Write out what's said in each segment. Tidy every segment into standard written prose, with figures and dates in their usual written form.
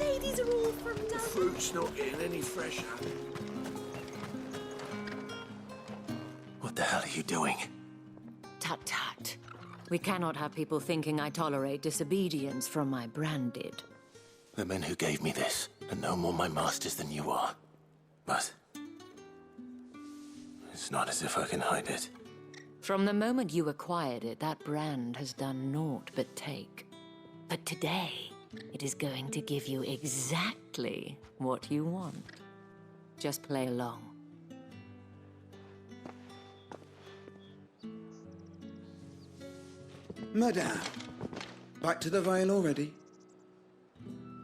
say these are all from The down... fruit's not getting any fresher. What the hell are you doing? Tut-tut. We cannot have people thinking I tolerate disobedience from my branded. The men who gave me this are no more my masters than you are. But it's not as if I can hide it. From the moment you acquired it, that brand has done naught but take. But today, it is going to give you exactly what you want. Just play along. Madame, back to the Vale already?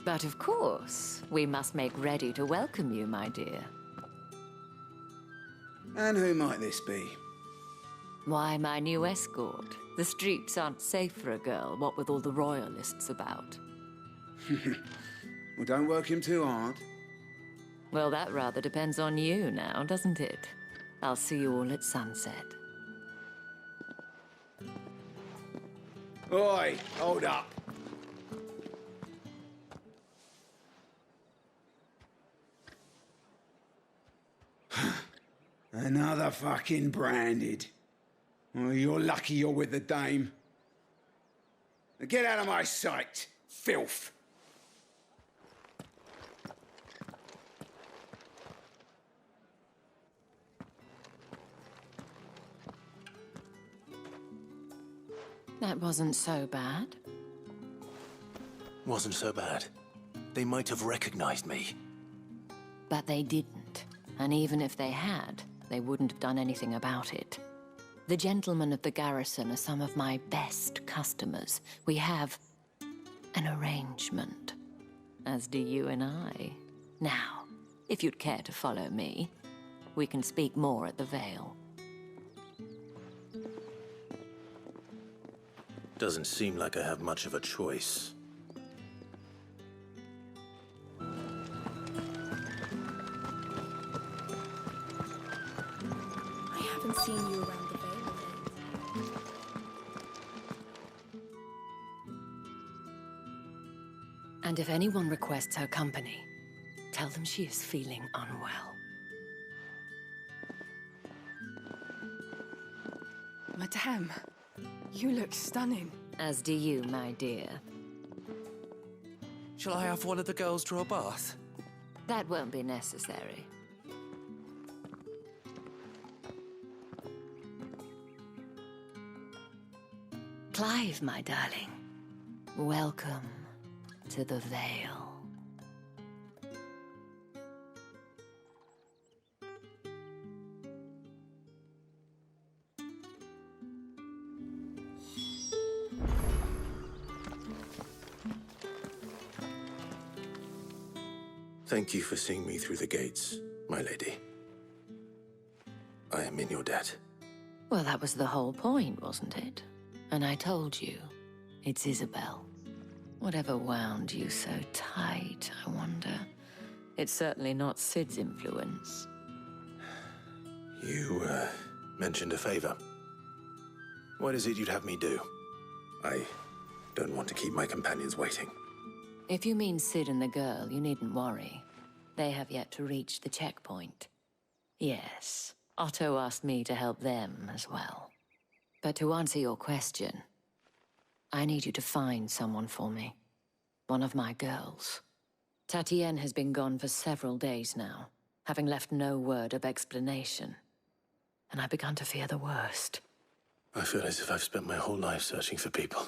But of course, we must make ready to welcome you, my dear. And who might this be? Why, my new escort. The streets aren't safe for a girl, what with all the royalists about. Well, don't work him too hard. Well, that rather depends on you now, doesn't it? I'll see you all at sunset. Oi, hold up. Another fucking branded. Well, you're lucky you're with the dame. Now get out of my sight, filth. That wasn't so bad. Wasn't so bad. They might have recognized me. But they didn't. And even if they had, they wouldn't have done anything about it. The gentlemen of the garrison are some of my best customers. We have an arrangement, as do you and I. Now, if you'd care to follow me, we can speak more at the Vale. Doesn't seem like I have much of a choice. I haven't seen you around the Vale lately. And if anyone requests her company, tell them she is feeling unwell. Madame, you look stunning. As do you, my dear. Shall I have one of the girls draw a bath? That won't be necessary. Clive, my darling. Welcome to the Vale. Thank you for seeing me through the gates, my lady. I am in your debt. Well, that was the whole point, wasn't it? And I told you, it's Isabel. Whatever wound you so tight, I wonder. It's certainly not Sid's influence. You, mentioned a favor. What is it you'd have me do? I don't want to keep my companions waiting. If you mean Sid and the girl, you needn't worry. They have yet to reach the checkpoint. Yes, Otto asked me to help them as well. But to answer your question, I need you to find someone for me. One of my girls. Tatienne has been gone for several days now, having left no word of explanation. And I've begun to fear the worst. I feel as if I've spent my whole life searching for people.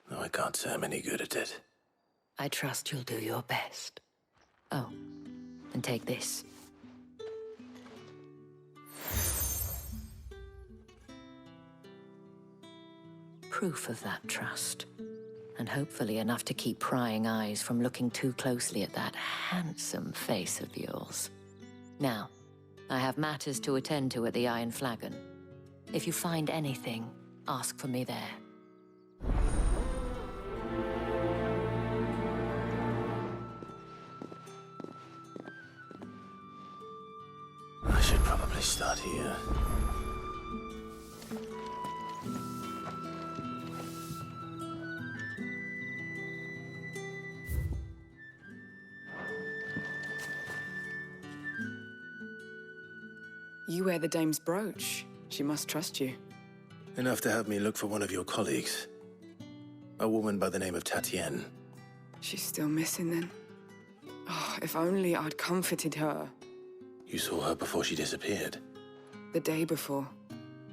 Though I can't say I'm any good at it. I trust you'll do your best. Oh, and take this. Proof of that trust. And hopefully enough to keep prying eyes from looking too closely at that handsome face of yours. Now, I have matters to attend to at the Iron Flagon. If you find anything, ask for me there. I should probably start here. You wear the dame's brooch. She must trust you. Enough to have me look for one of your colleagues. A woman by the name of Tatienne. She's still missing then. Oh, if only I'd comforted her. You saw her before she disappeared. The day before,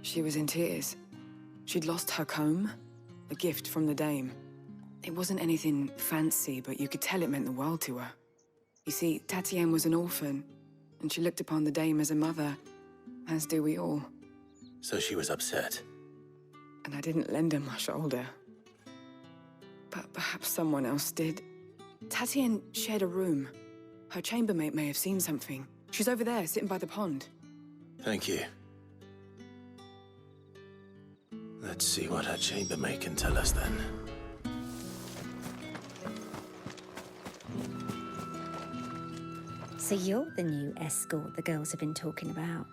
she was in tears. She'd lost her comb, a gift from the dame. It wasn't anything fancy, but you could tell it meant the world to her. You see, Tatienne was an orphan, and she looked upon the dame as a mother, as do we all. So she was upset. And I didn't lend her my shoulder. But perhaps someone else did. Tatienne shared a room. Her chambermaid may have seen something. She's over there, sitting by the pond. Thank you. Let's see what her chambermaid can tell us then. So you're the new escort the girls have been talking about.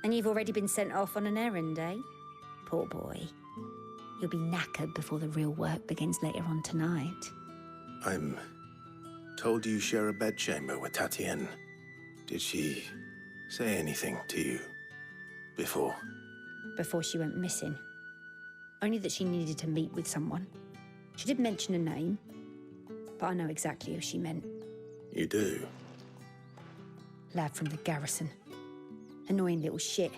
And you've already been sent off on an errand, eh? Poor boy. You'll be knackered before the real work begins later on tonight. I'm told you share a bedchamber with Tatienne. Did she say anything to you before? Before she went missing. Only that she needed to meet with someone. She did mention a name, but I know exactly who she meant. You do? Lad from the garrison. Annoying little shit.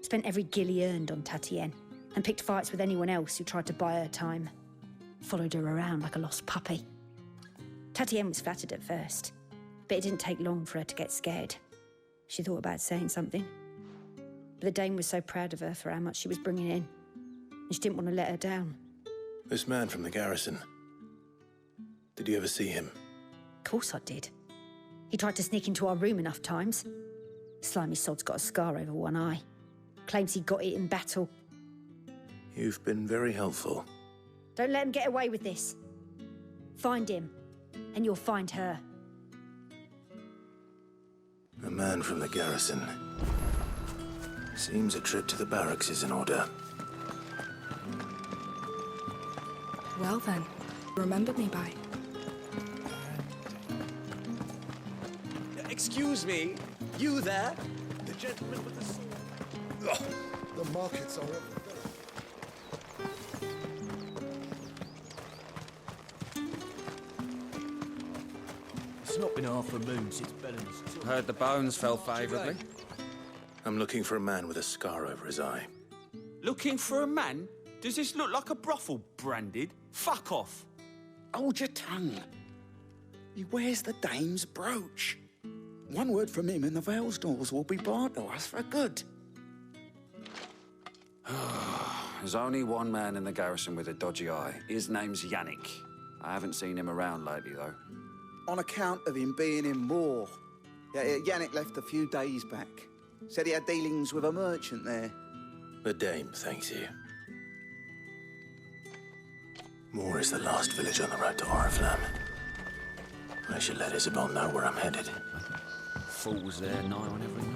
Spent every guil he earned on Tatienne, and picked fights with anyone else who tried to buy her time. Followed her around like a lost puppy. Tatienne was flattered at first, but it didn't take long for her to get scared. She thought about saying something. But the dame was so proud of her for how much she was bringing in, and she didn't want to let her down. This man from the garrison. Did you ever see him? Of course I did. He tried to sneak into our room enough times. Slimy sod's got a scar over one eye. Claims he got it in battle. You've been very helpful. Don't let him get away with this. Find him, and you'll find her. A man from the garrison. Seems a trip to the barracks is in order. Well then, remember me by. Excuse me, you there? The gentleman with the sword. The markets are up. It's not been half a moon since Bellen's took. Heard the bones fell favourably. I'm looking for a man with a scar over his eye. Looking for a man? Does this look like a brothel, Branded? Fuck off. Hold your tongue. He wears the dame's brooch. One word from him and the Vale's doors will be barred to us for good. There's only one man in the garrison with a dodgy eye. His name's Yannick. I haven't seen him around lately, though. On account of him being in war. Yeah, Yannick left a few days back. Said he had dealings with a merchant there. The dame thanks you. Moore is the last village on the road to Oriflamme. I should let Isabel know where I'm headed. Fools there nigh on every night.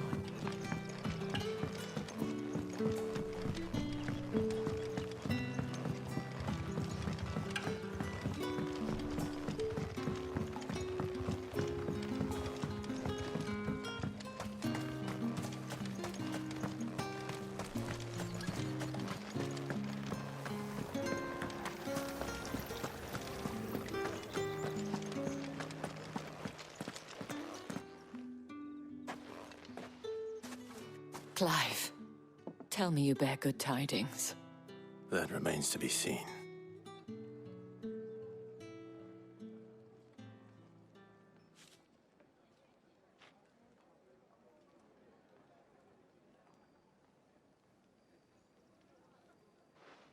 Clive, tell me you bear good tidings. That remains to be seen.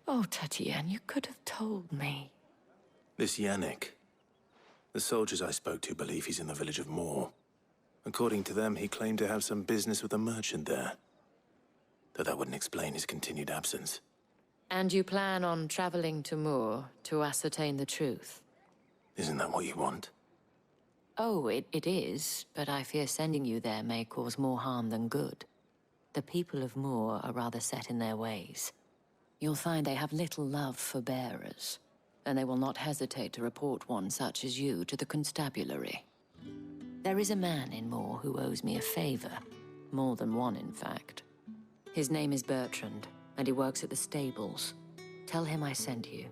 Oh, Tatienne, you could have told me. This Yannick. The soldiers I spoke to believe he's in the village of Moore. According to them, he claimed to have some business with a merchant there. Though that wouldn't explain his continued absence. And you plan on traveling to Moore to ascertain the truth? Isn't that what you want? Oh, it is, but I fear sending you there may cause more harm than good. The people of Moore are rather set in their ways. You'll find they have little love for bearers, and they will not hesitate to report one such as you to the constabulary. There is a man in Moore who owes me a favor, More than one, in fact. His name is Bertrand, and he works at the stables. Tell him I sent you.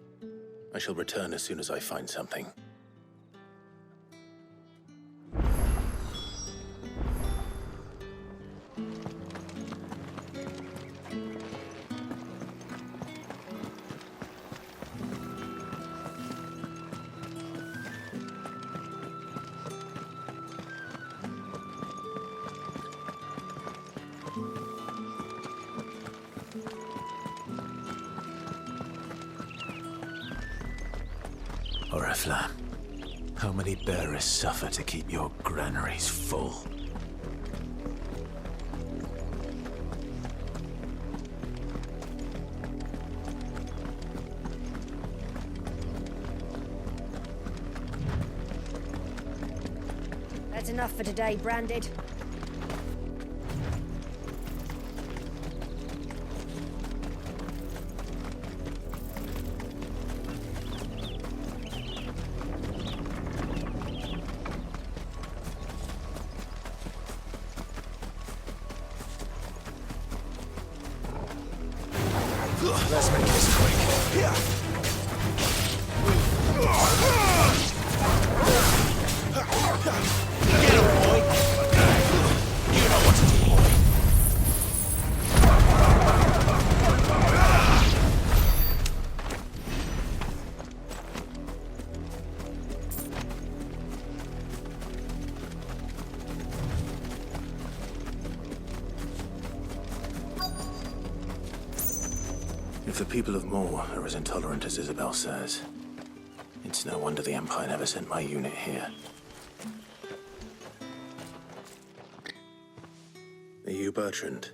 I shall return as soon as I find something. Oriflamme, how many bearers suffer to keep your granaries full? That's enough for today, Branded. Let's make this quick. Yeah. Get him, boy! You know what to do, boy. If the people of Moor are as intolerant as Isabel says, it's no wonder the Empire never sent my unit here. Are you Bertrand?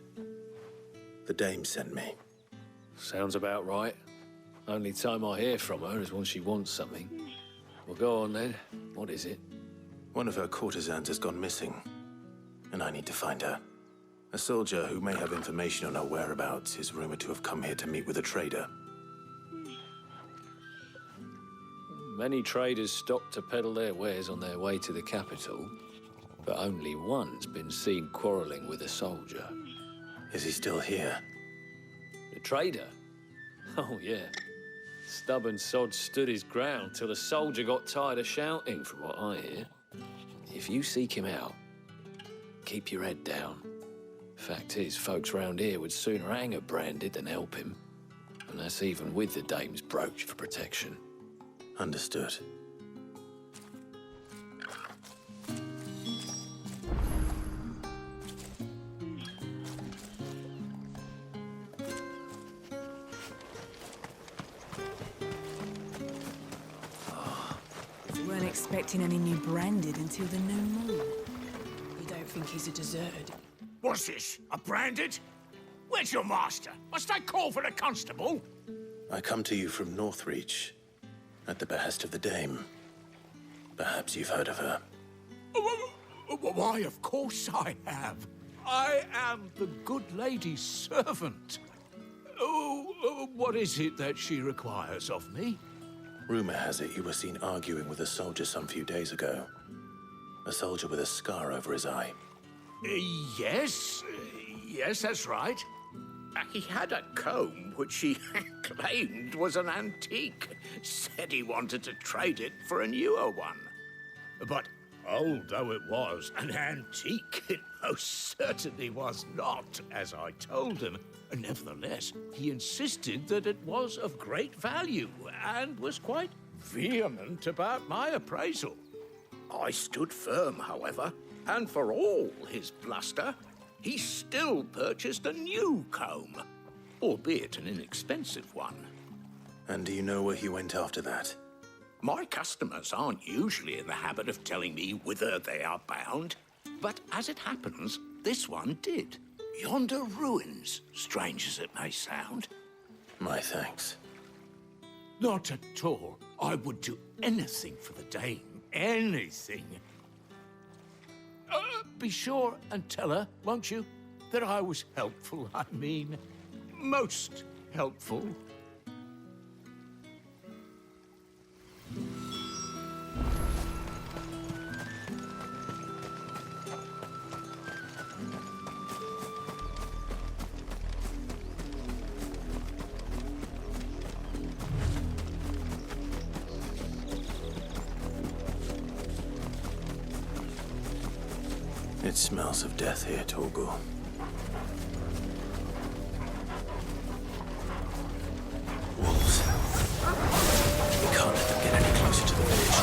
The dame sent me. Sounds about right. Only time I hear from her is when she wants something. Well, go on then. What is it? One of her courtesans has gone missing, and I need to find her. A soldier who may have information on her whereabouts is rumored to have come here to meet with a trader. Many traders stop to peddle their wares on their way to the capital, but only one's been seen quarreling with a soldier. Is he still here? The trader? Oh, yeah. Stubborn sod stood his ground till the soldier got tired of shouting, from what I hear. If you seek him out, keep your head down. Fact is, folks round here would sooner hang a Branded than help him. And that's even with the dame's brooch for protection. Understood. We weren't expecting any new Branded until the new moon. You don't think he's a deserted? What's this? A Branded? Where's your master? Must I call for the constable? I come to you from Northreach, at the behest of the dame. Perhaps you've heard of her. Why, of course I have. I am the good lady's servant. Oh, what is it that she requires of me? Rumor has it you were seen arguing with a soldier some few days ago. A soldier with a scar over his eye. Yes, that's right. He had a comb which he claimed was an antique. Said he wanted to trade it for a newer one. But old though it was, an antique it most certainly was not, as I told him. Nevertheless, he insisted that it was of great value and was quite vehement about my appraisal. I stood firm, however, and for all his bluster, he still purchased a new comb, albeit an inexpensive one. And do you know where he went after that? My customers aren't usually in the habit of telling me whither they are bound, but as it happens, this one did. Yonder ruins, strange as it may sound. My thanks. Not at all. I would do anything for the dame. Anything. Be sure and tell her, won't you, that I was helpful. I mean, most helpful. It smells of death here, Torgal. Wolves. We can't let them get any closer to the village.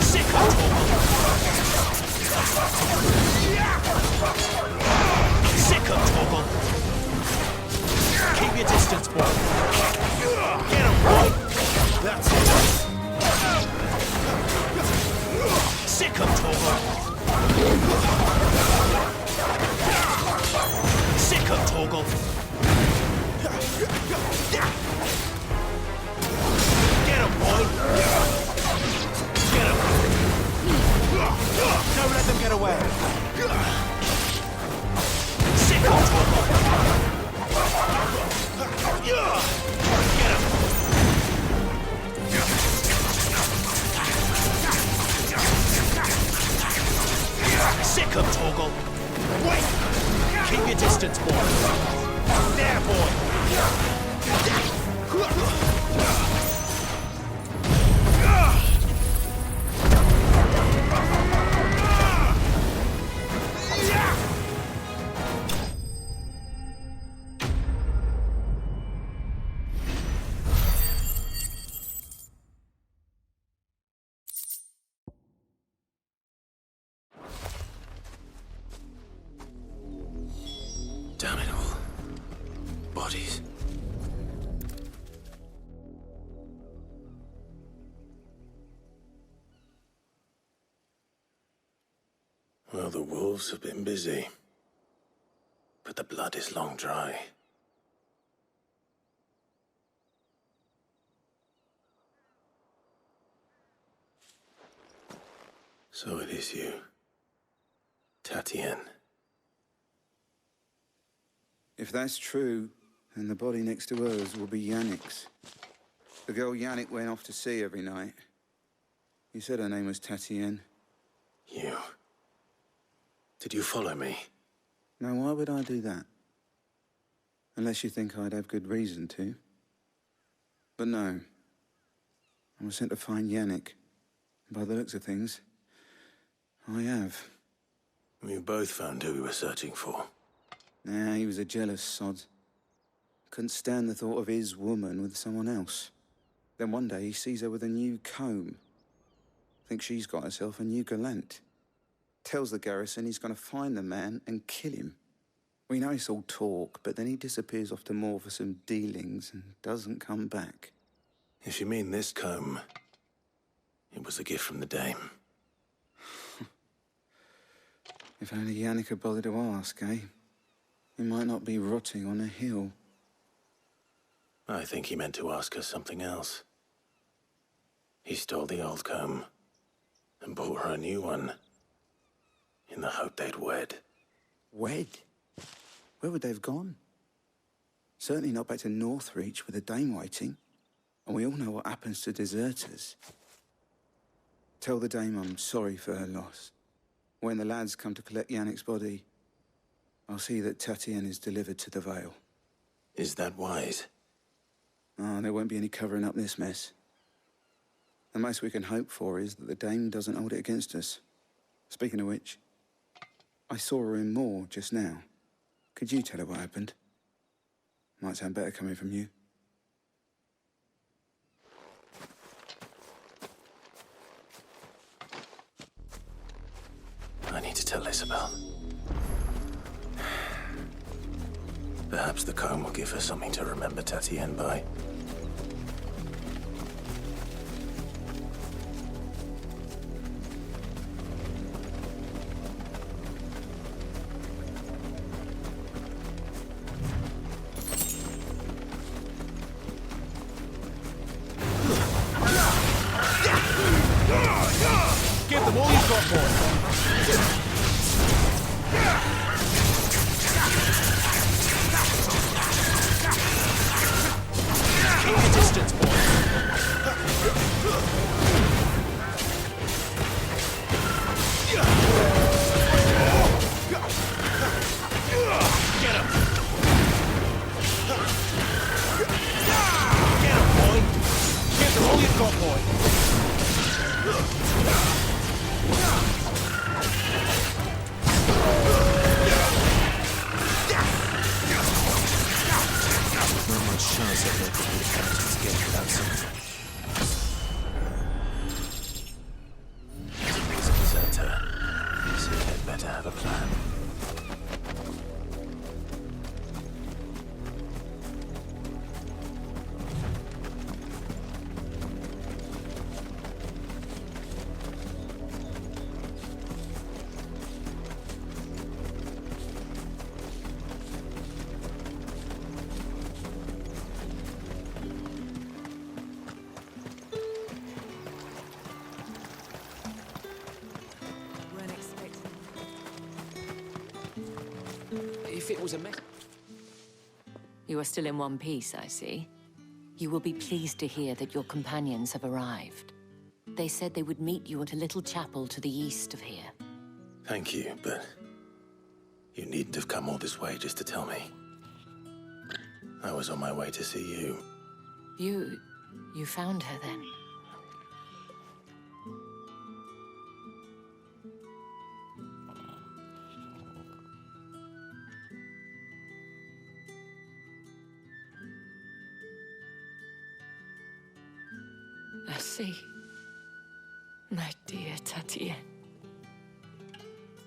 Sick of Torgal! Sick of Torgal! Keep your distance, boy. Get him, boy! That's it. Sick of Torgal! Sick of Torgal! Get him, boy! Get him! Don't let them get away! Sick of Torgal! Get him! Sick of Torgal! Wait! Keep your distance, boy! There, boy! Damn it all. Bodies. Well, the wolves have been busy. But the blood is long dry. So it is you, Tatienne. If that's true, then the body next to hers will be Yannick's. The girl Yannick went off to see every night. You said her name was Tatienne. You. Did you follow me? Now, why would I do that? Unless you think I'd have good reason to. But no. I was sent to find Yannick. By the looks of things, I have. We both found who we were searching for. Nah, he was a jealous sod. Couldn't stand the thought of his woman with someone else. Then one day he sees her with a new comb. Thinks she's got herself a new gallant. Tells the garrison he's going to find the man and kill him. We know it's all talk, but then he disappears off to Moor for some dealings and doesn't come back. If you mean this comb, it was a gift from the dame. If only Yannick had bothered to ask, eh? He might not be rotting on a hill. I think he meant to ask her something else. He stole the old comb and bought her a new one in the hope they'd wed. Wed? Where would they have gone? Certainly not back to Northreach with a dame waiting. And we all know what happens to deserters. Tell the dame I'm sorry for her loss. When the lads come to collect Yannick's body, I'll see that Tatienne is delivered to the Vale. Is that wise? Oh, there won't be any covering up this mess. The most we can hope for is that the dame doesn't hold it against us. Speaking of which, I saw her in Moor just now. Could you tell her what happened? Might sound better coming from you. I need to tell Isabel. Perhaps the comb will give her something to remember Tatienne by. Give them all you've got, boy! Keep your distance, boy! Get him! Get him, boy! Give them all you've got, boy! if it was a mess... You are still in one piece, I see. You will be pleased to hear that your companions have arrived. They said they would meet you at a little chapel to the east of here. Thank you, but you needn't have come all this way just to tell me. I was on my way to see you. You found her then? I see. My dear Tatienne.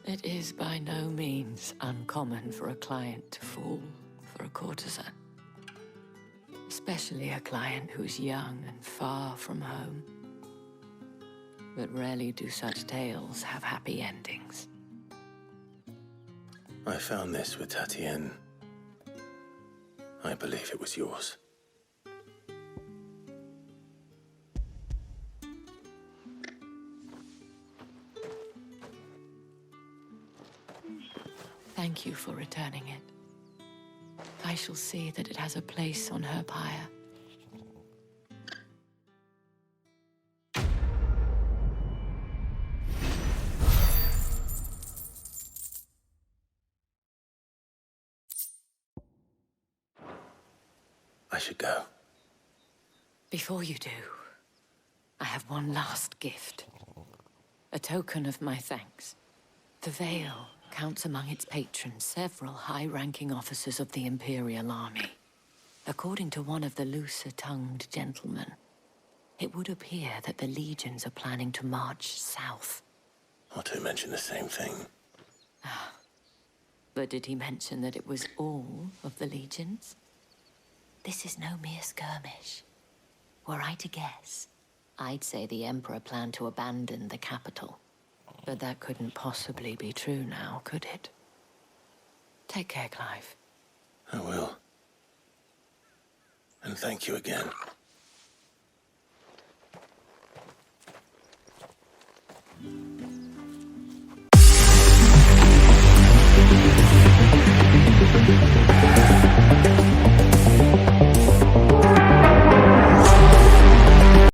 It is by no means uncommon for a client to fall for a courtesan. Especially a client who's young and far from home. But rarely do such tales have happy endings. I found this with Tatienne. I believe it was yours. Thank you for returning it. I shall see that it has a place on her pyre. I should go. Before you do, I have one last gift. A token of my thanks. The Veil counts among its patrons several high-ranking officers of the Imperial Army. According to one of the looser-tongued gentlemen, it would appear that the legions are planning to march south. Otto mentioned the same thing. But did he mention that it was all of the legions? This is no mere skirmish. Were I to guess, I'd say the Emperor planned to abandon the capital. But that couldn't possibly be true now, could it? Take care, Clive. I will. And thank you again.